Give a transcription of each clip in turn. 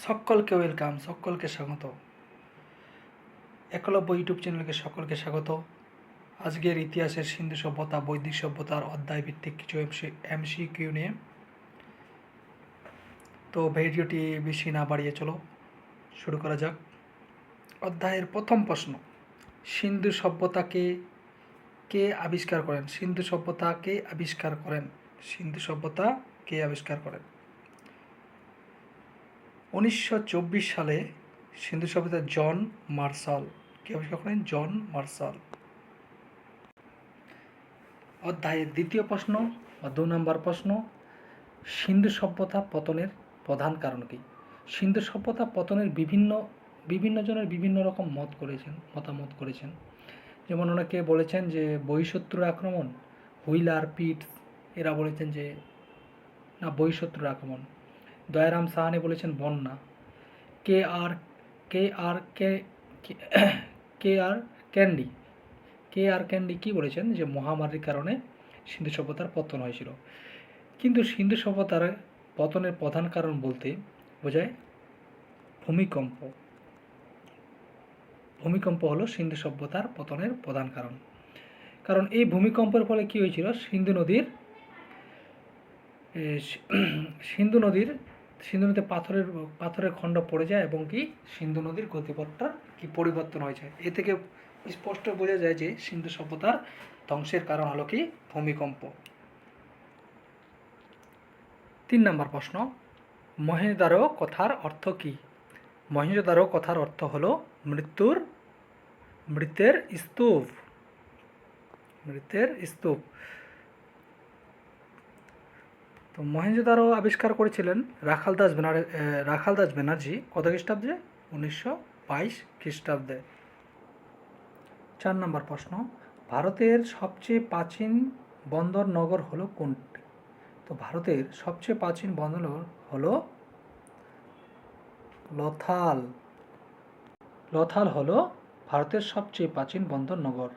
সকলকে ওয়েলকাম, সকলকে স্বাগত। একলব্য ইউটিউব চ্যানেলকে সকলকে স্বাগত। আজকের ইতিহাসের সিন্ধু সভ্যতা, বৈদিক সভ্যতার অধ্যায় ভিত্তিক কিছু এমসিকিউ নিয়ে। তো ভিডিওটি বেশি না বাড়িয়ে চলো শুরু করা যাক। অধ্যায়ের প্রথম প্রশ্ন, সিন্ধু সভ্যতাকে কে আবিষ্কার করেন? সিন্ধু সভ্যতা কে আবিষ্কার করেন? সিন্ধু সভ্যতা কে আবিষ্কার করেন? 1924 সালে সিন্ধু সভ্যতা জন মার্শাল। কে আবিষ্কার করেন? John Marshall. অধ্যায়ের দ্বিতীয় প্রশ্ন বা 2 নম্বর প্রশ্ন, সিন্ধু সভ্যতা পতনের প্রধান কারণ কি? সিন্ধু সভ্যতা পতনের বিভিন্ন জনের বিভিন্ন রকম মতামত করেছেন। যেমন অনেকে বলেছেন যে বহিঃশত্রুর আক্রমণ, হুইলার, পিটস এরা বলেছেন যে না, বহিঃশত্রুর আক্রমণ। দয়ারাম সাহানি বলেছেন বন্যা। কে আর কে আর কে কে আর ক্যান্ডি কি বলেছেন যে মহামারীর কারণে সিন্ধু সভ্যতার পতন হয়েছিল। কিন্তু সিন্ধু সভ্যতার পতনের প্রধান কারণ বলতে বোঝায় ভূমিকম্প। ভূমিকম্প হলো সিন্ধু সভ্যতার পতনের প্রধান কারণ। কারণ এই ভূমিকম্পের ফলে কি হয়েছিল, সিন্ধু নদীতে পাথরের খণ্ড পড়ে যায় এবং কি সিন্ধু নদীর গতিপথটার কি পরিবর্তন হয়েছে। এ থেকে স্পষ্ট বোঝা যায় যে সিন্ধু সভ্যতার ধ্বংসের কারণ হলো কি ভূমিকম্প। 3 নম্বর প্রশ্ন, মহেঞ্জোদারো কথার অর্থ কি? মহেঞ্জোদারো কথার অর্থ হলো মৃতের স্তূপ। তো মহেঞ্জোদারো আবিষ্কার করেছিলেন রাখালদাস ব্যানার্জি। কত খ্রিস্টাব্দে? 1922 খ্রিস্টাব্দে। 4 নম্বর প্রশ্ন, ভারতের সবচেয়ে প্রাচীন বন্দর নগর হলো কোনটি? তো ভারতের সবচেয়ে প্রাচীন বন্দর হলো লথাল। লথাল হলো ভারতের সবচেয়ে প্রাচীন বন্দর নগর।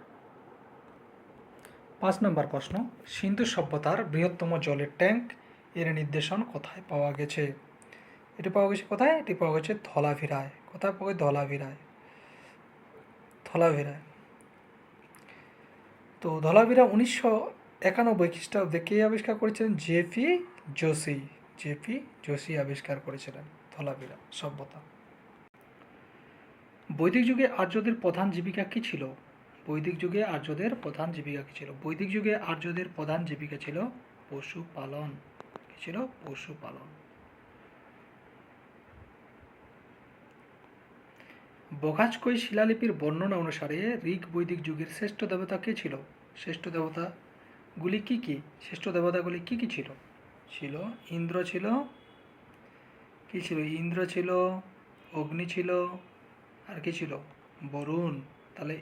5 নম্বর প্রশ্ন, সিন্ধু সভ্যতার বৃহত্তম জলের ট্যাঙ্ক এর নির্দেশন কোথায় পাওয়া গেছে? এটি পাওয়া গেছে কোথায়? এটি পাওয়া গেছে ধলাভিরায়। কোথায় পাওয়া গেছে? ধলাভিরায়। তো ধলাভিরা 1991 খ্রিস্টাব্দে কে আবিষ্কার করেছিলেন? জেপি জোশি আবিষ্কার করেছিলেন ধলাভিরা সভ্যতা। বৈদিক যুগে আর্যদের প্রধান জীবিকা কি ছিল? বৈদিক যুগে আর্যদের প্রধান জীবিকা ছিল পশুপালন। কি ছিল? পশুপালন। বঘাজকই শিলালিপির বর্ণনা অনুসারে ঋগ বৈদিক যুগের শ্রেষ্ঠ দেবতা কে ছিল? শ্রেষ্ঠ দেবতাগুলি কি ছিল? ইন্দ্র ছিল, অগ্নি ছিল, আর কি ছিল? বরুণ। তাহলে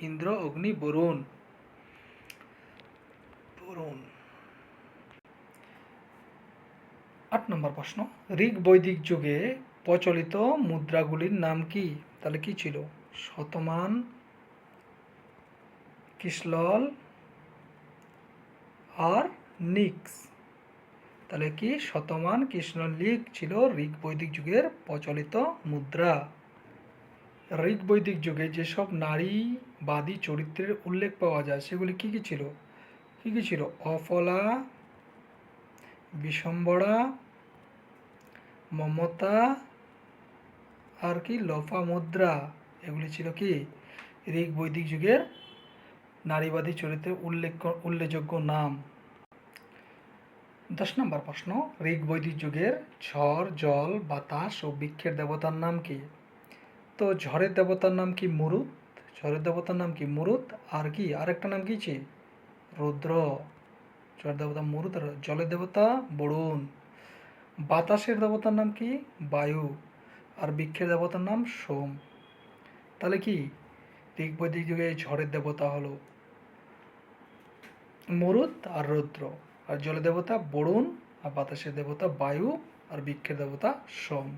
ইন্দ্র, অগ্নি, বরুণ। 8 নম্বর প্রশ্ন, ঋগ বৈদিক যুগে প্রচলিত মুদ্রাগুলির নাম কি? তাহলে কি ছিল? শতমান, কিশলল আর নিক্স। তাহলে কি শতমান, কিশলল, লিক ছিল ঋগ বৈদিক যুগের প্রচলিত মুদ্রা। ঋগ বৈদিক যুগে যেসব নারীবাদী চরিত্রের উল্লেখ পাওয়া যায় সেগুলি কি ছিল? অফলা, বিশম্বরা, মমতা আর কি লোপামুদ্রা। এগুলি ছিল কি ঋগ বৈদিক যুগের নারীবাদী চরিত্রের উল্লেখযোগ্য নাম। 10 নম্বর প্রশ্ন, ঋগ বৈদিক যুগের ঝড়, জল, বাতাস ও বৃক্ষের দেবতার নাম কি? তো ঝড়ের দেবতার নাম কি? মুরুত। আর কি আরেকটা নাম কি ছিল? রুদ্র। ঝড়ের দেবতা মুরুত, আর জলের দেবতা বরুণ। বাতাসের দেবতার নাম কি? বায়ু। আর বৃক্ষের দেবতার নাম সোম। তাহলে কি ঋগ বৈদিক যুগে ঝড়ের দেবতা হলো মরুত আর রুদ্র, আর জলের দেবতা বরুণ, আর বাতাসের দেবতা বায়ু, আর বৃক্ষের দেবতা সোম।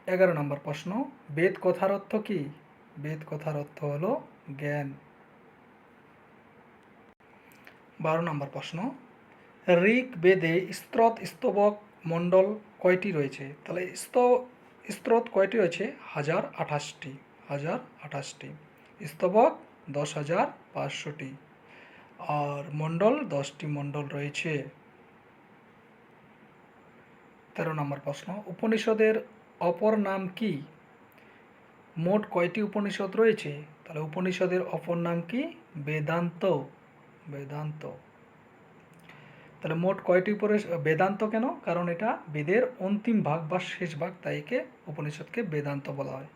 11 নম্বর প্রশ্ন, বেদ কথার অর্থ কি? বেদ কথার অর্থ হলো জ্ঞান। 12 নম্বর প্রশ্ন, ঋগ বেদে স্তবক মণ্ডল কয়টি রয়েছে? তাহলে স্রোত কয়টি রয়েছে? 1028টি। 1028টি। স্তবক 10,500টি। আর মণ্ডল 10টি মণ্ডল রয়েছে। 13 নম্বর প্রশ্ন, উপনিষদের অপর নাম কি? মোট কয়টি উপনিষদ রয়েছে? তাহলে উপনিষদের অপর নাম কি? বেদান্ত। বেদান্ত। তাহলে মোট কয়টি বেদান্ত কেন? কারণ এটা বেদের অন্তিম ভাগ বা শেষ ভাগ, তাই একে উপনিষদকে বেদান্ত বলা হয়।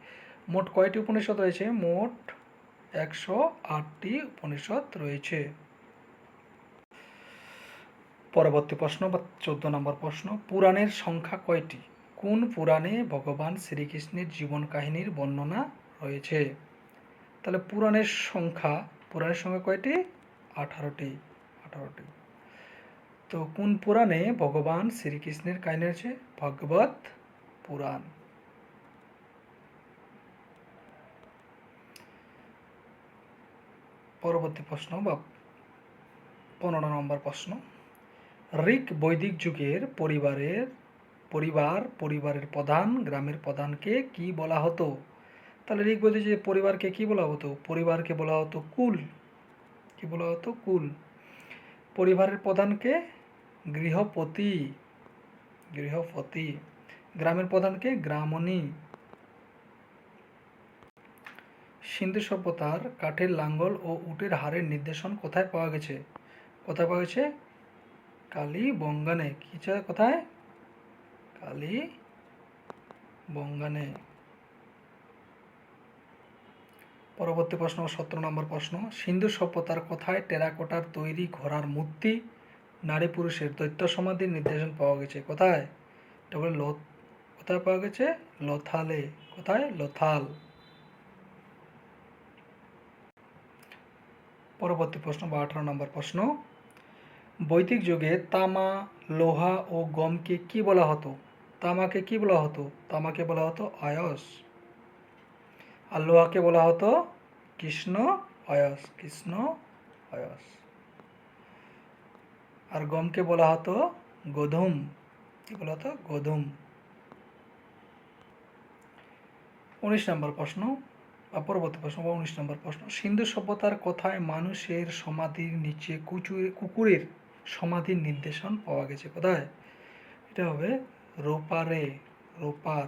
মোট কয়টি উপনিষদ রয়েছে? মোট 108টি উপনিষদ রয়েছে। পরবর্তী প্রশ্ন বা 14 নম্বর প্রশ্ন, পুরাণের সংখ্যা কয়টি? কোন পুরাণে ভগবান শ্রীকৃষ্ণের জীবন কাহিনীর বর্ণনা রয়েছে? তাহলে পুরাণের সংখ্যা কয়টি? 18টি। 18টি। তো কোন পুরাণে ভগবান শ্রীকৃষ্ণের কাহিনী রয়েছে? ভাগবত পুরাণ। পরবর্তী প্রশ্ন বা 15 নম্বর প্রশ্ন, ঋক বৈদিক যুগের পরিবারের প্রধান, গ্রামের প্রধানকে কি বলা হতো? তাহলে ঋক বৈদিক যে পরিবারকে কি বলা হতো? পরিবারকে বলা হতো কুল। কি বলা হতো? কুল। পরিবারের প্রধানকে গৃহপতি। গৃহপতি। গ্রামের প্রধানকে গ্রামণী। সিন্ধু সভ্যতার কাঠের লাঙ্গল ও উটের হাড়ের নিদর্শন কোথায় পাওয়া গেছে? কোথায় পাওয়া গেছে? কালীবঙ্গানে। কোথায়? কালীবঙ্গানে। পরবর্তী প্রশ্ন 17 নম্বর প্রশ্ন, সিন্ধু সভ্যতার কোথায় টেরাকোটার তৈরি ঘোড়ার মূর্তি, নারী পুরুষের দৈত্য সমাধির নিদর্শন পাওয়া গেছে? কোথায়? এটা বলে কোথায় পাওয়া গেছে? লোথালে। কোথায়? লোথাল। পরবর্তী প্রশ্ন বা 18 নম্বর প্রশ্ন, বৈদিক যুগে তামা, লোহা ও গমকে কি বলা হতো? তামাকে কি বলা হতো? তামাকে বলা হতো অয়স। আর লোহাকে বলা হতো কৃষ্ণ অয়স। কৃষ্ণ অয়স। আর গমকে বলা হতো গোধূম। কি বলা হতো? গোধূম। 19 নম্বর প্রশ্ন বা পরবর্তী প্রশ্ন বা 19 নম্বর প্রশ্ন, সিন্ধু সভ্যতার কোথায় মানুষের সমাধির নিচে কুকুরের সমাধির নিদর্শন পাওয়া গেছে? কোথায়? এটা হবে রোপারে। রোপার।